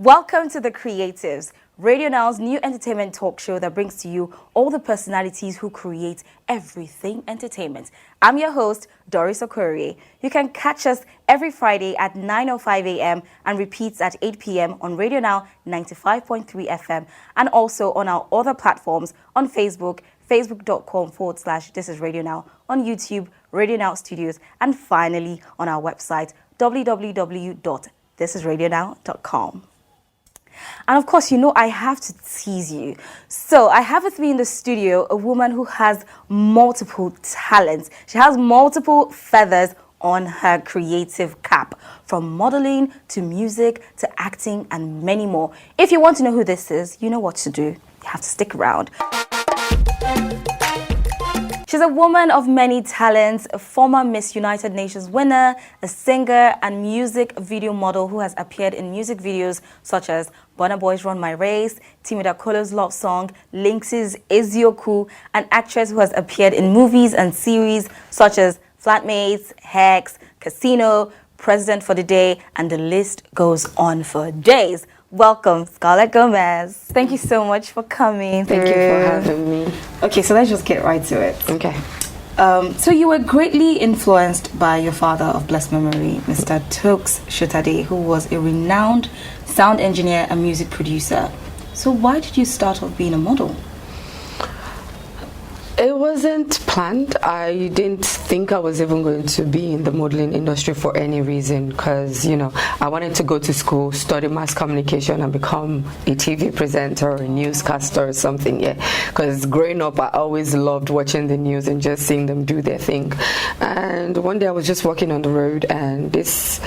Welcome to The Creatives, RadioNow's new entertainment talk show that brings to you all the personalities who create everything entertainment. I'm your host, Doris Okorie. You can catch us every Friday at 9:05 a.m. and repeats at 8 p.m. on RadioNow 95.3 FM and also on our other platforms on Facebook, facebook.com/This is RadioNow, on YouTube, RadioNow Studios, and finally on our website, www.thisisradionow.com. And of course, you know I have to tease you. So I have with me in the studio a woman who has multiple talents. She has multiple feathers on her creative cap, from modeling to music to acting and many more. If you want to know who this is, you know what to do. You have to stick around. She's a woman of many talents, a former Miss United Nations winner, a singer and music video model who has appeared in music videos such as Burna Boy's Run My Race, Timi Dakolo's Love Song, Lynx's Ezioku, an actress who has appeared in movies and series such as Flatmates, Hex, Casino, President for the Day, and the list goes on for days. Welcome, Scarlet Gomez. Thank you so much for coming. Thank you for having me. Okay, so let's just get right to it. Okay. So you were greatly influenced by your father of blessed memory, Mr. Tokes Shotade, who was a renowned sound engineer and music producer. So why did you start off being a model? It wasn't planned. I didn't think I was even going to be in the modeling industry for any reason because, you know, I wanted to go to school, study mass communication and become a TV presenter or a newscaster or something, yeah. Because growing up, I always loved watching the news and just seeing them do their thing. And one day I was just walking on the road and this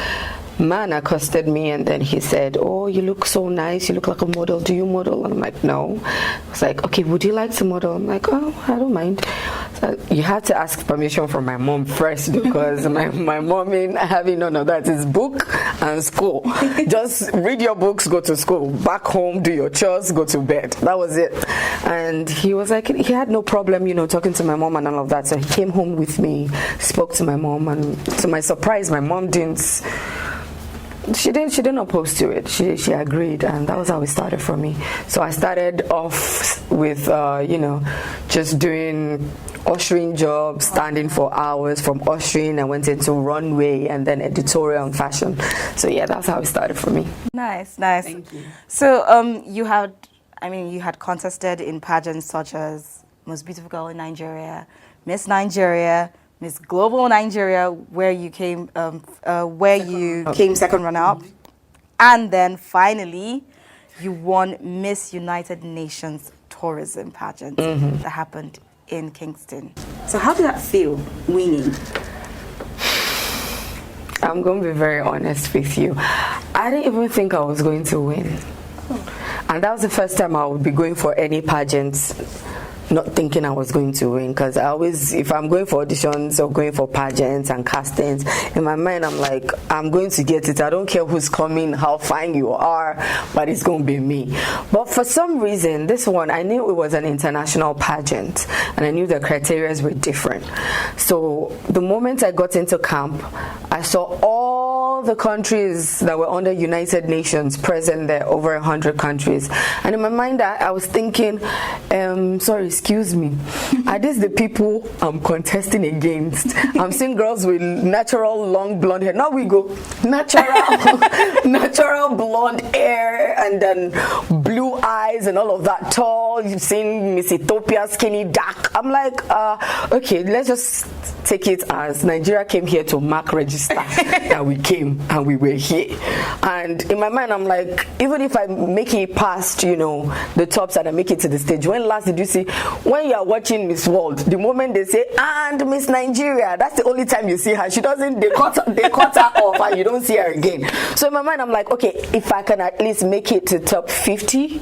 man accosted me and then he said, "Oh, you look so nice, you look like a model, do you model?" And I'm like, "No." I was like, "Okay, would you like to model?" I'm like, "Oh, I don't mind." So you had to ask permission from my mom first because my mom ain't having none of that. It's book and school. Just read your books, go to school, back home, do your chores, go to bed. That was it. And he was like, he had no problem, you know, talking to my mom and all of that. So he came home with me, spoke to my mom, and to my surprise, my mom didn't oppose to it. She agreed, and that was how it started for me. So I started off with you know, just doing ushering jobs, standing for hours. From ushering I went into runway and then editorial and fashion. So yeah, that's how it started for me. Nice. Thank you. So you had contested in pageants such as Most Beautiful Girl in Nigeria, Miss Nigeria, Miss Global Nigeria, where you came second runner-up, and then finally you won Miss United Nations tourism pageant that happened in Kingston. So how did that feel, winning? I'm going to be very honest with you. I didn't even think I was going to win, and that was the first time I would be going for any pageants not thinking I was going to win, because I always, if I'm going for auditions or going for pageants and castings, in my mind I'm like, I'm going to get it. I don't care who's coming, how fine you are, but it's going to be me. But for some reason, this one, I knew it was an international pageant and I knew the criteria were different. So the moment I got into camp, I saw all the countries that were under United Nations present there, over 100 countries. And in my mind, I was thinking, sorry, excuse me, are these the people I'm contesting against? I'm seeing girls with natural long blonde hair. Now we go natural blonde hair and then blue eyes and all of that, tall. You've seen Miss Ethiopia, skinny, dark. I'm like, okay, let's just take it as Nigeria came here to mark register that we came and we were here. And in my mind, I'm like, even if I make it past, you know, the tops and I make it to the stage, when last did you see, when you are watching Miss World, the moment they say, and Miss Nigeria, that's the only time you see her. She doesn't, they cut her off and you don't see her again. So in my mind, I'm like, okay, if I can at least make it to top 50,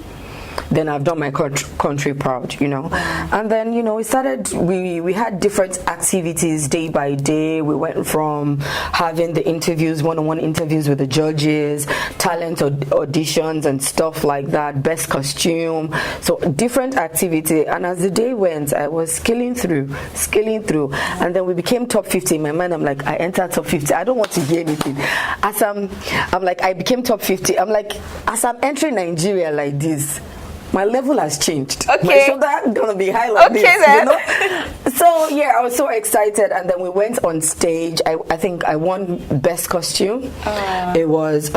then I've done my country proud, you know. And then, you know, we had different activities day by day. We went from having the interviews, one-on-one interviews with the judges, talent auditions and stuff like that, best costume, so different activity. And as the day went, I was scaling through, and then we became top 50. In my mind, I'm like, I entered top 50. I don't want to hear anything. As I'm like, I became top 50. I'm like, as I'm entering Nigeria like this, my level has changed. Okay. My shoulder gonna be high like this. Then. You know? So yeah, I was so excited, and then we went on stage. I think I won best costume. It was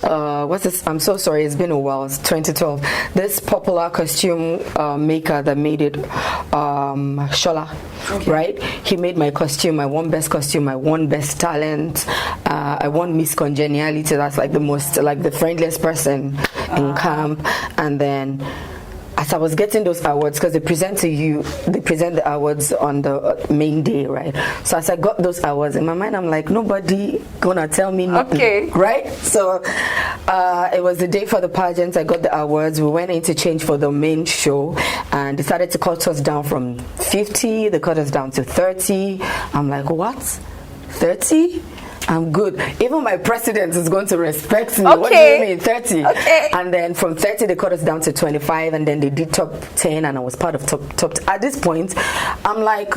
what's this? I'm so sorry, it's been a while. It's 2012. This popular costume maker that made it, Shola, right? He made my costume. I won best costume. I won best talent. I won Miss Congeniality. That's like the friendliest person in camp. And then, as I was getting those awards, because they present the awards on the main day, right? So as I got those awards, in my mind, I'm like, nobody gonna tell me nothing, right? So it was the day for the pageant. I got the awards. We went in to change for the main show, and decided to cut us down from 50. They cut us down to 30. I'm like, what? 30? I'm good. Even my president is going to respect me. What do you mean, 30? Okay. And then from 30, they cut us down to 25, and then they did top 10, and I was part of top. At this point, I'm like,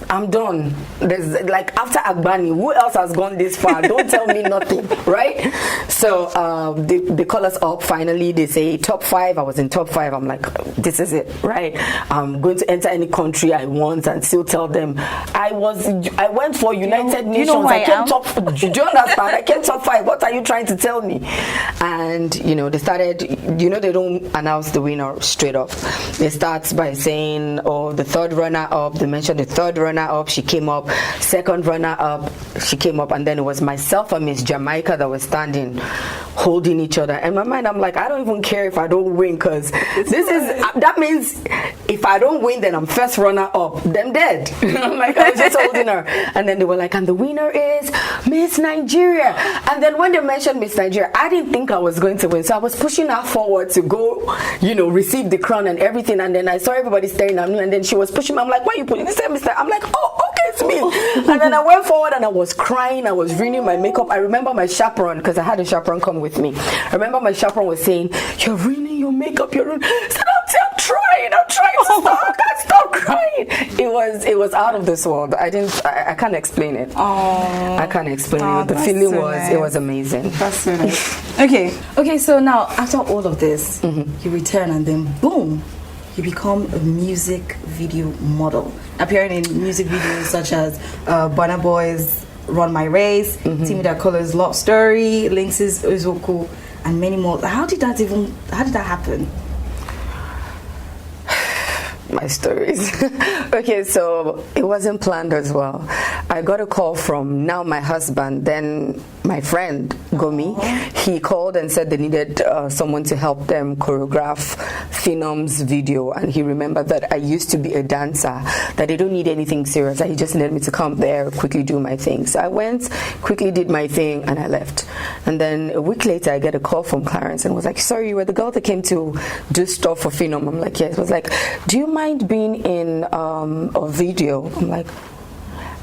I'm done. There's like, after Agbani, who else has gone this far? Don't tell me nothing, right? So they call us up. Finally, they say top 5. I was in top 5. I'm like, this is it, right? I'm going to enter any country I want and still tell them I went for United Nations. You know I came top. Do you understand? I came top 5. What are you trying to tell me? And you know, they started. You know, they don't announce the winner straight off. They start by saying, oh, the third runner up. They mentioned the third runner up, she came up. Second runner up, she came up. And then it was myself and Miss Jamaica that were standing holding each other. And in my mind, I'm like, I don't even care if I don't win, because that means if I don't win, then I'm first runner up, them dead. I'm like, I was just holding her. And then they were like, and the winner is Miss Nigeria. And then when they mentioned Miss Nigeria, I didn't think I was going to win, so I was pushing her forward to go, you know, receive the crown and everything. And then I saw everybody staring at me, and then she was pushing me. I'm like, why are you pushing? I'm like, oh, okay, it's me. And then I went forward and I was crying. I was ruining my makeup. I remember my chaperone, because I had a chaperone come with me. I remember my chaperone was saying, you're ruining your makeup. You're ruining. I said, I'm trying to stop. I can't stop crying. It was out of this world. I can't explain it. Oh, I can't explain it. The feeling so nice. It was amazing. That's so nice. Okay. So now after all of this, you return, and then boom, you become a music video model, appearing in music videos such as Burna Boy's Run My Race, Timmy Dakola's Love Story, Lynx's Ozoku, and many more. How did that happen? My stories. Okay, so it wasn't planned as well. I got a call from now my husband, then my friend Gomi. He called and said they needed someone to help them choreograph Phenom's video, and he remembered that I used to be a dancer, that they don't need anything serious, that he just needed me to come there, quickly do my thing. So I went, quickly did my thing, and I left. And then a week later, I get a call from Clarence and was like, sorry, you were the girl that came to do stuff for Phenom. I'm like, yes. It was like, do you mind being in a video?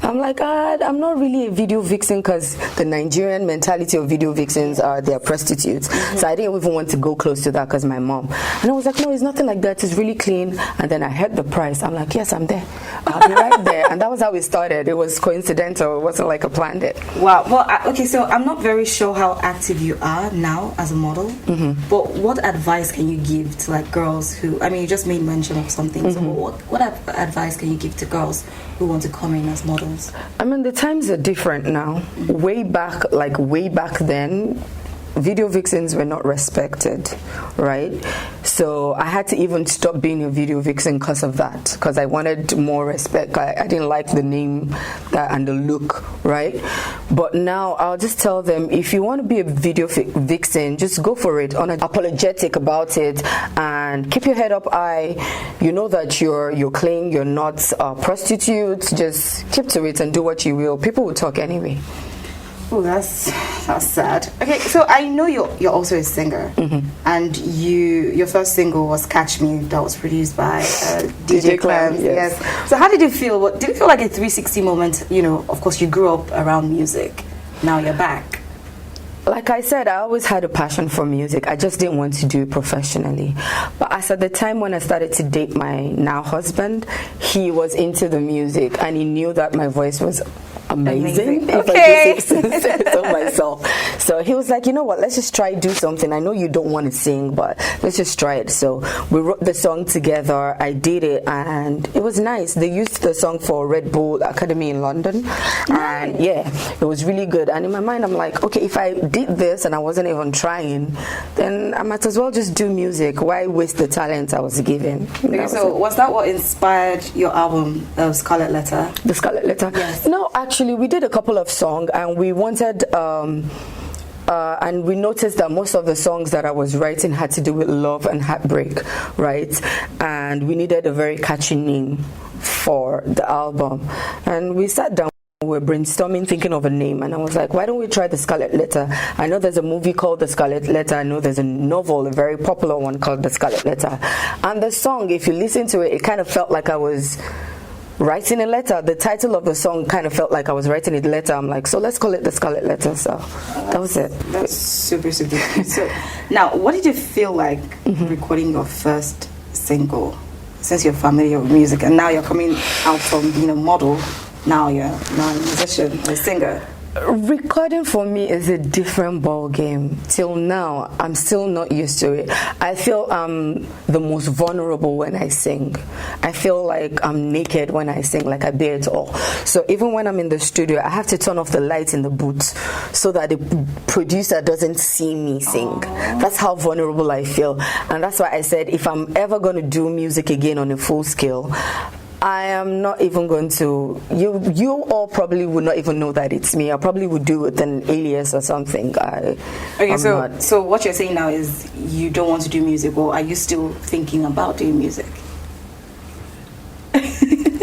I'm like, I'm not really a video vixen, because the Nigerian mentality of video vixens are they're prostitutes. So I didn't even want to go close to that, because my mom. And I was like, no, it's nothing like that. It's really clean. And then I heard the price. I'm like, yes, I'm there. I'll be right there. And that was how it started. It was coincidental. It wasn't like I planned it. Wow. Well, okay, so I'm not very sure how active you are now as a model. But what advice can you give to like girls who, I mean, you just made mention of something. So what advice can you give to girls who want to come in as models? I mean, the times are different now. Way back then, video vixens were not respected, right? So I had to even stop being a video vixen because of that, because I wanted more respect. I didn't like the name and the look, right? But now I'll just tell them, if you want to be a video vixen, just go for it, unapologetic about it, and keep your head up high. You know that you're clean, you're not prostitutes. Just keep to it and do what you will. People will talk anyway. Oh, that's sad. Okay, so I know you're also a singer, and your first single was "Catch Me" that was produced by DJ Clem. Yes. So how did it feel? Did it feel like a 360 moment? You know, of course, you grew up around music. Now you're back. Like I said, I always had a passion for music. I just didn't want to do it professionally. But as at the time when I started to date my now husband, he was into the music and he knew that my voice was amazing. If I just say so myself. So he was like, you know what, let's just try do something. I know you don't want to sing, but let's just try it. So we wrote the song together. I did it and it was nice. They used the song for Red Bull Academy in London. And yeah, it was really good. And in my mind, I'm like, okay, if I did this and I wasn't even trying, then I might as well just do music. Why waste the talent I was given? Okay, so was that what inspired your album, Scarlet Letter? The Scarlet Letter? Yes. No, actually, we did a couple of songs and we wanted and we noticed that most of the songs that I was writing had to do with love and heartbreak, right? And we needed a very catchy name for the album. And we sat down, we were brainstorming, thinking of a name, and I was like, why don't we try The Scarlet Letter? I know there's a movie called The Scarlet Letter. I know there's a novel, a very popular one called The Scarlet Letter. And the song, if you listen to it, it kind of felt like I was writing a letter. The title of the song kind of felt like I was writing a letter. I'm like, so let's call it The Scarlet Letter. So that was it. That's super cute. So now, what did you feel like recording your first single? Since you're familiar with music and now you're coming out from being a model, now you're a musician, a singer. Recording for me is a different ball game. Till now, I'm still not used to it. I feel I'm the most vulnerable when I sing. I feel like I'm naked when I sing, like I bear it all. So even when I'm in the studio, I have to turn off the lights in the booth so that the producer doesn't see me sing. That's how vulnerable I feel. And that's why I said if I'm ever going to do music again on a full scale, I am not even going to, you all probably would not even know that it's me. I probably would do it with an alias or something. So what you're saying now is you don't want to do music, or are you still thinking about doing music?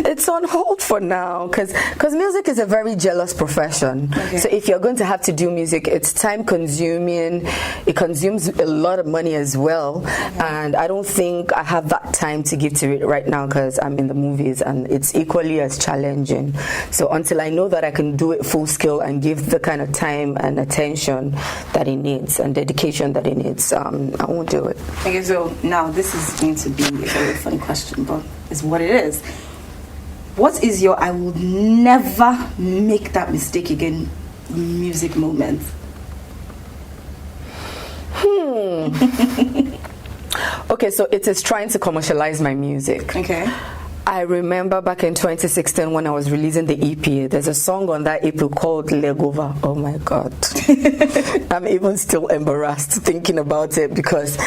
It's on hold for now because music is a very jealous profession. Okay. So if you're going to have to do music, it's time consuming. It consumes a lot of money as well. Okay. And I don't think I have that time to give to it right now because I'm in the movies and it's equally as challenging. So until I know that I can do it full scale and give the kind of time and attention that it needs and dedication that it needs, I won't do it. Okay, so now this is going to be a very funny question, but it's what it is. What is your I would never make that mistake again music moment? Okay, so it is trying to commercialize my music. Okay. I remember back in 2016 when I was releasing the EP, there's a song on that EP called Legova. Oh my God. I'm even still embarrassed thinking about it because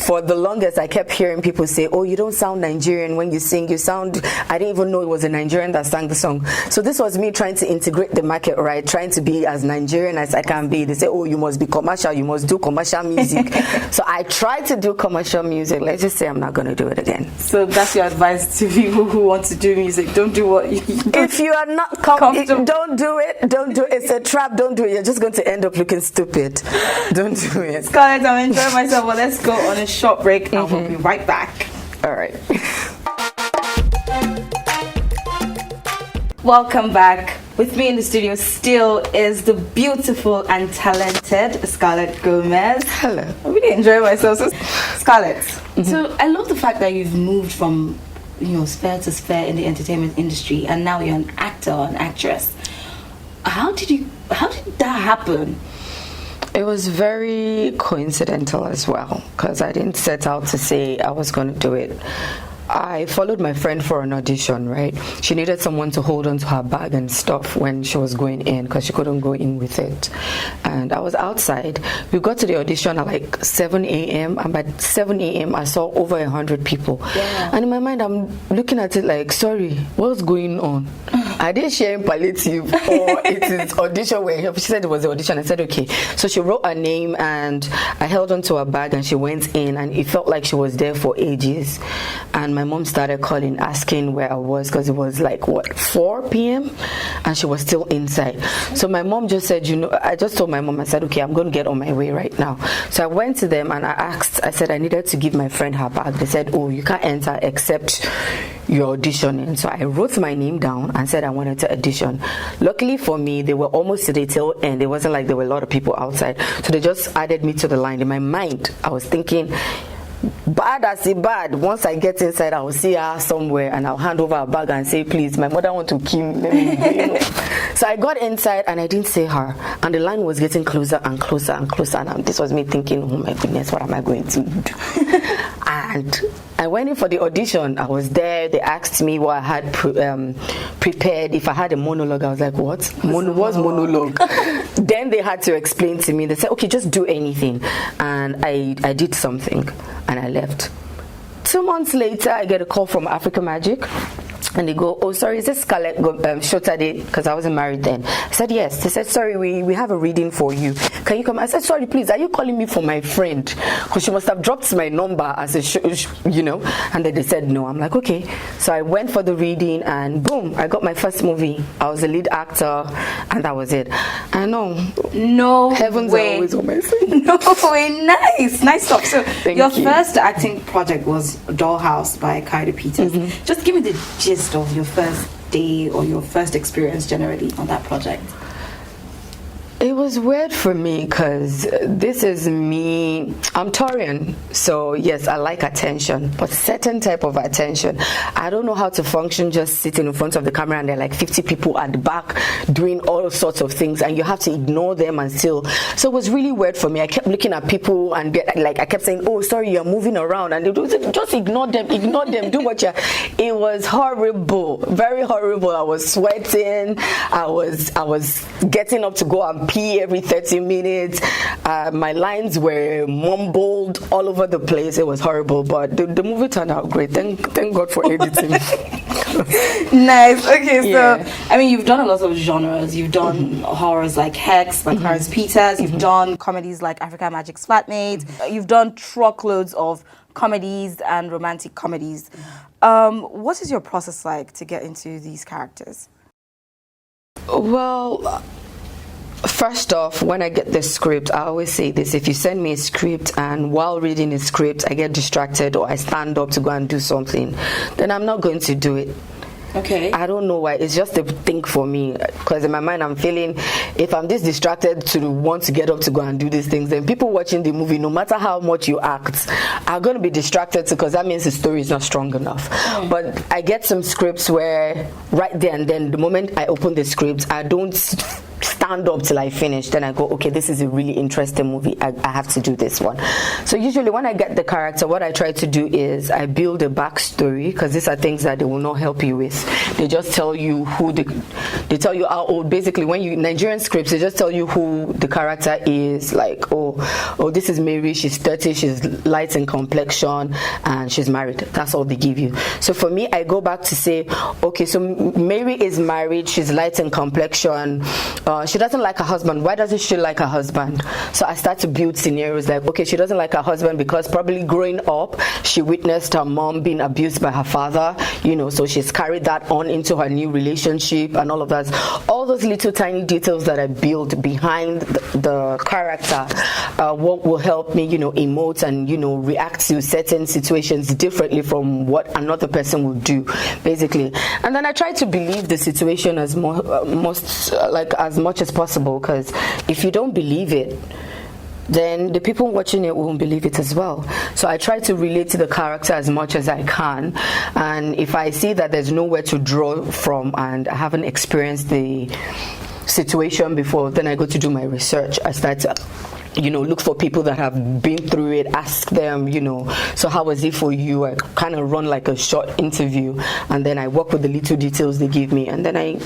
for the longest, I kept hearing people say, oh, you don't sound Nigerian when you sing. You sound... I didn't even know it was a Nigerian that sang the song. So this was me trying to integrate the market, right? Trying to be as Nigerian as I can be. They say, oh, you must be commercial. You must do commercial music. So I tried to do commercial music. Let's just say I'm not going to do it again. So that's your advice to people who want to do music. Don't do what you... If you are not comfortable, don't do it. Don't do it. It's a trap. Don't do it. You're just going to end up looking stupid. Don't do it. Scarlett, I'm enjoying myself. Well, let's go on a short break and we'll be right back. All right. Welcome back. With me in the studio still is the beautiful and talented Scarlet Gomez. Hello. I really enjoy myself. So, Scarlett, so I love the fact that you've moved from sphere to sphere in the entertainment industry and now you're an actor or an actress. How did that happen? It was very coincidental as well because I didn't set out to say I was going to do it. I followed my friend for an audition, right? She needed someone to hold on to her bag and stuff when she was going in because she couldn't go in with it. And I was outside. We got to the audition at like 7 a.m. and by 7 a.m. I saw over 100 people. Yeah. And in my mind, I'm looking at it like, sorry, what's going on? are they sharing palliative or it is audition where she said it was the audition? I said okay. So she wrote her name and I held onto her bag and she went in, and it felt like she was there for ages. And my mom started calling, asking where I was, because it was like 4 p.m. and she was still inside. So my mom just said, I just told my mom, I said okay, I'm going to get on my way right now. So I went to them and I said I needed to give my friend her bag. They said, oh, you can't enter except you're auditioning. So I wrote my name down and said I wanted to audition. Luckily for me, they were almost to the tail end. It wasn't like there were a lot of people outside. So they just added me to the line. In my mind, I was thinking, bad as a bad, once I get inside, I will see her somewhere and I'll hand over her bag and say, please, my mother want to kill me. Let me So I got inside and I didn't see her. And the line was getting closer and closer and closer. And this was me thinking, oh my goodness, what am I going to do? And I went in for the audition. I was there. They asked me what I had prepared. If I had a monologue, I was like, what? What's monologue? Then they had to explain to me. They said, okay, just do anything. And I did something and I left. 2 months later, I get a call from Africa Magic. And they go, oh, sorry, is this Scarlet Gomez? Because I wasn't married then. I said, yes. They said, sorry, we have a reading for you. Can you come? I said, sorry, please, are you calling me for my friend? Because she must have dropped my number as a, And then they said, no. I'm like, okay. So I went for the reading and boom, I got my first movie. I was the lead actor and that was it. I know. No Heavens way. are always on my side. No way. Nice stuff. So your you. first acting project was Dollhouse by Kaide Peters. Mm-hmm. Just give me the gist of your first day or your first experience generally on that project. It was weird for me because this is me. I'm Taurian, so yes, I like attention, but certain type of attention. I don't know how to function just sitting in front of the camera and there are like 50 people at the back doing all sorts of things and you have to ignore them and still. So it was really weird for me. I kept looking at people and I kept saying, oh, sorry, you're moving around. And they would say, just ignore them, do what you're. It was horrible, very horrible. I was sweating. I was getting up to go and pee every 30 minutes. My lines were mumbled all over the place. It was horrible, but the movie turned out great. Thank God for editing. Nice. Okay, so I mean, you've done a lot of genres. You've done horrors like Hex by Clarence Peters. You've done comedies like Africa Magic's Flatmates. You've done truckloads of comedies and romantic comedies. What is your process like to get into these characters? Well, first off, when I get the script, I always say this: if you send me a script and while reading the script I get distracted or I stand up to go and do something, then I'm not going to do it. Okay. I don't know why. It's just a thing for me, because in my mind I'm feeling if I'm this distracted to want to get up to go and do these things, then people watching the movie, no matter how much you act, are going to be distracted because that means the story is not strong enough. But I get some scripts where right there and then, the moment I open the script, I don't stand up till I finish. Then I go, okay, this is a really interesting movie. I have to do this one. So usually when I get the character, what I try to do is I build a backstory, because these are things that they will not help you with. They just tell you they tell you how old. Basically, when you Nigerian scripts, they just tell you who the character is. Like, oh, this is Mary. She's 30. She's light in complexion and she's married. That's all they give you. So for me, I go back to say, okay, so Mary is married. She's light in complexion. She doesn't like her husband. Why doesn't she like her husband? So I start to build scenarios like, okay, she doesn't like her husband because probably growing up she witnessed her mom being abused by her father, so she's carried that on into her new relationship and all of that. All those little tiny details that I build behind the character, what will help me, emote and, react to certain situations differently from what another person would do, basically. And then I try to believe the situation as much as possible, because if you don't believe it, then the people watching it won't believe it as well. So I try to relate to the character as much as I can, and if I see that there's nowhere to draw from and I haven't experienced the situation before, then I go to do my research. I start to look for people that have been through it, ask them, so how was it for you? I kind of run like a short interview, and then I work with the little details they give me, and then I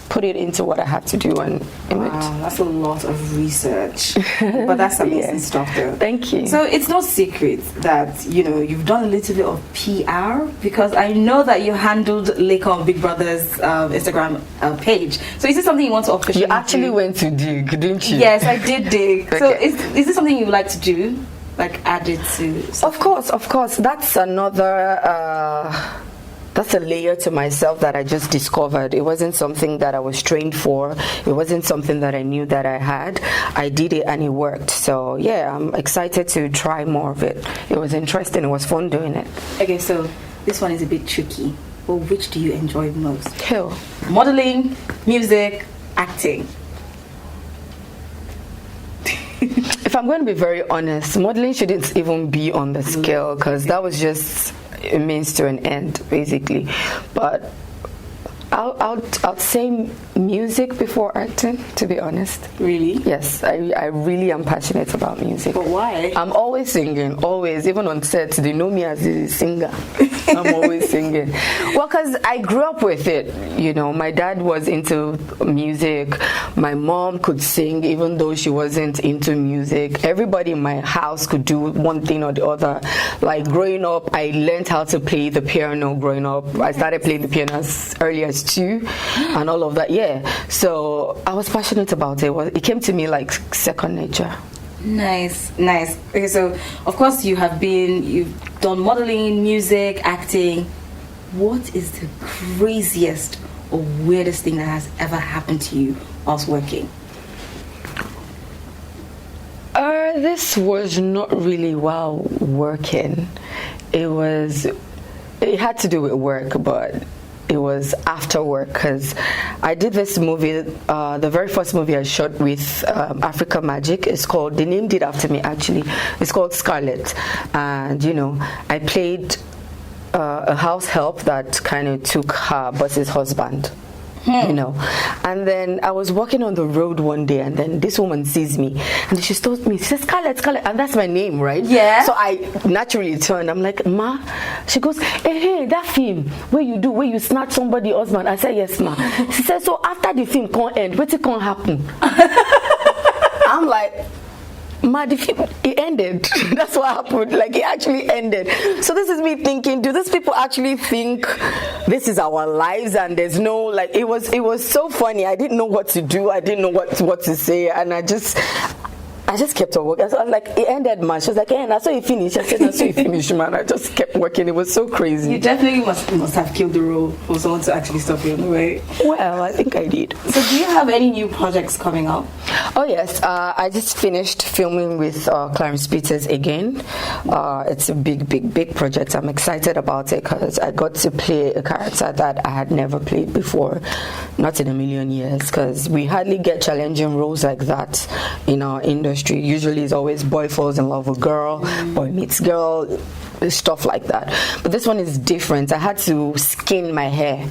put it into what I have to do. And wow, that's a lot of research. But that's amazing stuff, though. Thank you. So it's no secret that, you've done a little bit of PR, because I know that you handled Lakon Big Brother's Instagram page. So is this something you want to officially You actually went to dig, didn't you? Yes, I did dig. Okay. So is this something you would like to do? Like add it to something? Of course. That's another that's a layer to myself that I just discovered. It wasn't something that I was trained for. It wasn't something that I knew that I had. I did it and it worked. So yeah, I'm excited to try more of it. It was interesting. It was fun doing it. Okay, so this one is a bit tricky. But which do you enjoy most? Cool. Modeling, music, acting. If I'm going to be very honest, modeling shouldn't even be on the scale, because that was just a means to an end, basically. But I'd say music before acting, to be honest. Really? Yes, I really am passionate about music. But why? I'm always singing, always. Even on set, they know me as a singer. I'm always singing. Well, because I grew up with it. My dad was into music. My mom could sing, even though she wasn't into music. Everybody in my house could do one thing or the other. Like growing up, I learned how to play the piano growing up. I started playing the piano as early as 2 and all of that. Yeah. So I was passionate about it. It came to me like second nature. Nice. Okay, so of course you've done modeling, music, acting. What is the craziest or weirdest thing that has ever happened to you whilst working? This was not really while working. It had to do with work, but it was after work, because I did this movie, the very first movie I shot with Africa Magic. They named it after me actually. It's called Scarlet. And I played a house help that kind of took her boss's husband. And then I was walking on the road one day, and then this woman sees me, and she told me, she says, Scarlet, and that's my name, right? Yeah. So I naturally turned. I'm like, Ma. She goes, hey, that film where you snatch somebody husband. I said, yes, ma. She said, so after the film can't end, what it can't happen? I'm like, Ma, the film, it ended. That's what happened. Like, it actually ended. So this is me thinking, do these people actually think this is our lives? And there's no, like, it was so funny. I didn't know what to do. I didn't know what to say. And I just kept on working. So I was like, it ended, man. She was like, hey, that's how you finish. I said, that's how you finish, man. I just kept working. It was so crazy. You definitely must have killed the role for someone to actually stop you on the way. Well, I think I did. So do you have any new projects coming up? Oh, yes. I just finished filming with Clarence Peters again. It's a big project. I'm excited about it because I got to play a character that I had never played before. Not in a million years, because we hardly get challenging roles like that in our industry. Usually it's always boy falls in love with girl, boy meets girl, stuff like that. But this one is different. I had to skin my hair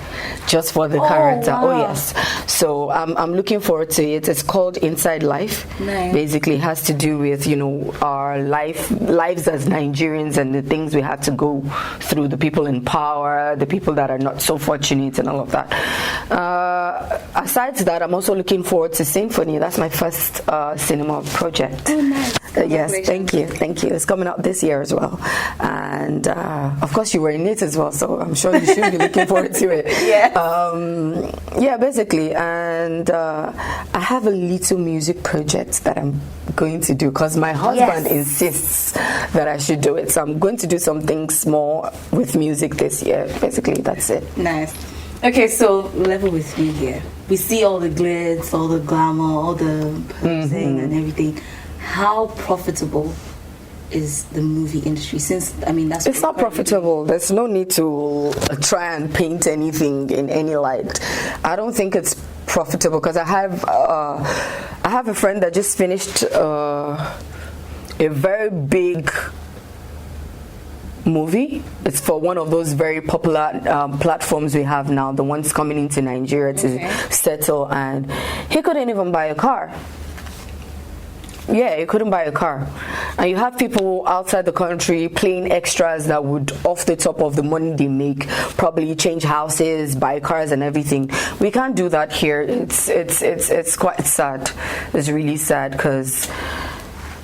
just for the character. Wow. Oh yes. So I'm looking forward to it. It's called Inside Life. Nice. Basically, it has to do with our lives as Nigerians and the things we had to go through. The people in power, the people that are not so fortunate, and all of that. Aside to that, I'm also looking forward to Symphony. That's my first cinema project. Oh, nice. Yes, thank you. It's coming out this year as well. And of course, you were in it as well, so I'm sure you should be looking forward to it. Yeah. Basically. And I have a little music project that I'm going to do because my husband insists that I should do it. So I'm going to do something small with music this year. Basically, that's it. Nice. Okay, so level with me here. We see all the glitz, all the glamour, all the posing and everything. How profitable is the movie industry? Since that's it's not profitable. There's no need to try and paint anything in any light. I don't think it's profitable because I have a friend that just finished a very big movie. It's for one of those very popular platforms we have now, the ones coming into Nigeria to settle, and he couldn't even buy a car. you couldn't buy a car. And you have people outside the country playing extras that would, off the top of the money they make, probably change houses, buy cars and everything. We can't do that here. It's quite sad. It's really sad because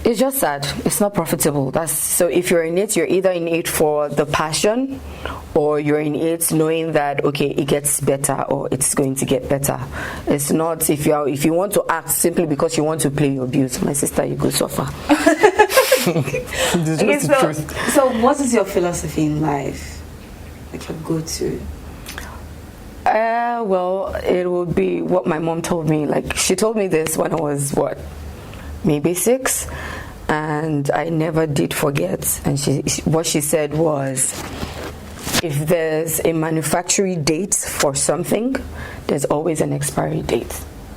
it's just sad. It's not profitable. So if you're in it, you're either in it for the passion, or you're in it knowing that okay, it gets better or it's going to get better. It's not if you want to act simply because you want to play your bills, my sister, you go suffer. Okay, so what is your philosophy in life? Like your go-to? Well, it would be what my mom told me. Like she told me this when I was maybe 6, and I never did forget. And what she said was, if there's a manufacturing date for something, there's always an expiry date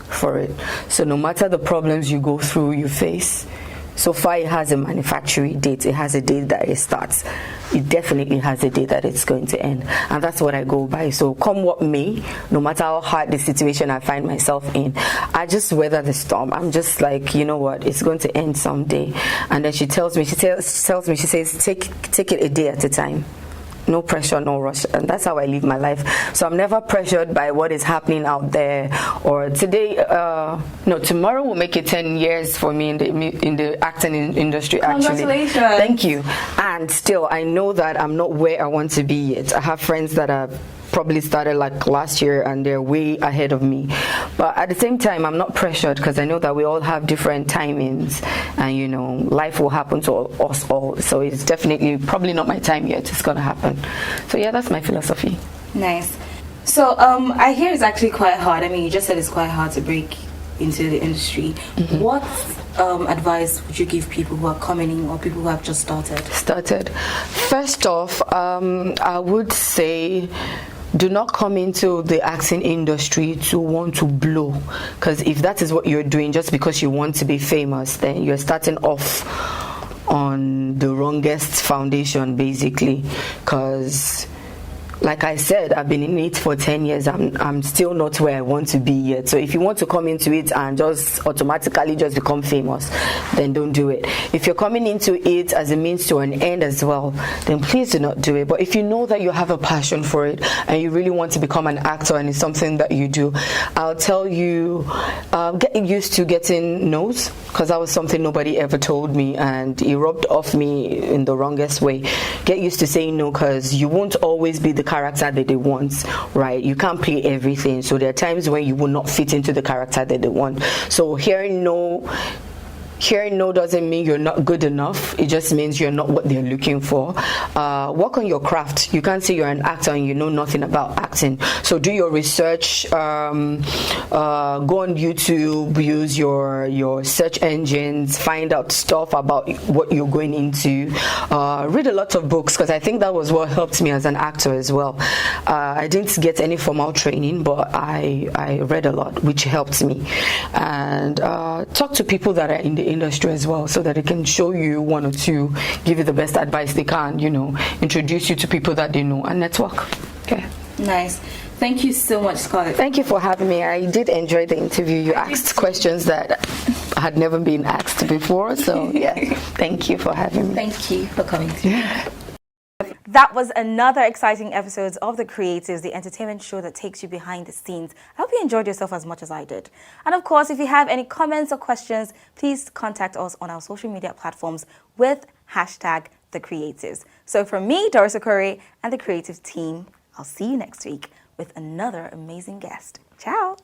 for it. So no matter the problems you go through, you face, so far it has a manufacturing date. It has a date that it starts. It definitely has a date that it's going to end. And that's what I go by. So come what may, no matter how hard the situation I find myself in, I just weather the storm. I'm just like, you know what, it's going to end someday. And then she tells me, she says, take it a day at a time. No pressure, no rush, and that's how I live my life. So I'm never pressured by what is happening out there. Or today, tomorrow will make it 10 years for me in the acting industry. Congratulations! Actually, thank you. And still, I know that I'm not where I want to be yet. I have friends that are probably started like last year and they're way ahead of me, but at the same time I'm not pressured because I know that we all have different timings, and life will happen to us all. So it's definitely probably not my time yet. It's gonna happen. So yeah, that's my philosophy. Nice. So I hear it's actually quite hard. I mean, you just said it's quite hard to break into the industry. Mm-hmm. What advice would you give people who are coming in or people who have just started? First off, I would say, do not come into the acting industry to want to blow, because if that is what you're doing just because you want to be famous, then you're starting off on the wrongest foundation, basically. Because like I said, I've been in it for 10 years. I'm still not where I want to be yet. So if you want to come into it and just automatically just become famous, then don't do it. If you're coming into it as a means to an end as well, then please do not do it. But if you know that you have a passion for it and you really want to become an actor and it's something that you do, I'll tell you, get used to getting no's, because that was something nobody ever told me and it rubbed off me in the wrongest way. Get used to saying no, because you won't always be the character that they want, right? You can't play everything, so there are times when you will not fit into the character that they want. So hearing no doesn't mean you're not good enough. It just means you're not what they're looking for. Work on your craft. You can't say you're an actor and you know nothing about acting. So do your research. Go on YouTube. Use your search engines. Find out stuff about what you're going into. Read a lot of books, because I think that was what helped me as an actor as well. I didn't get any formal training, but I read a lot, which helped me. And talk to people that are in the industry as well, so that they can show you one or two, give you the best advice they can, introduce you to people that they know, and network. Okay. Nice. Thank you so much, Scarlett. Thank you for having me. I did enjoy the interview. You asked questions that had never been asked before, so yeah. Thank you for having me. Thank you for coming to That was another exciting episode of The Creatives, the entertainment show that takes you behind the scenes. I hope you enjoyed yourself as much as I did. And of course, if you have any comments or questions, please contact us on our social media platforms with #The Creatives. So from me, Doris Okorie, and the creative team, I'll see you next week with another amazing guest. Ciao.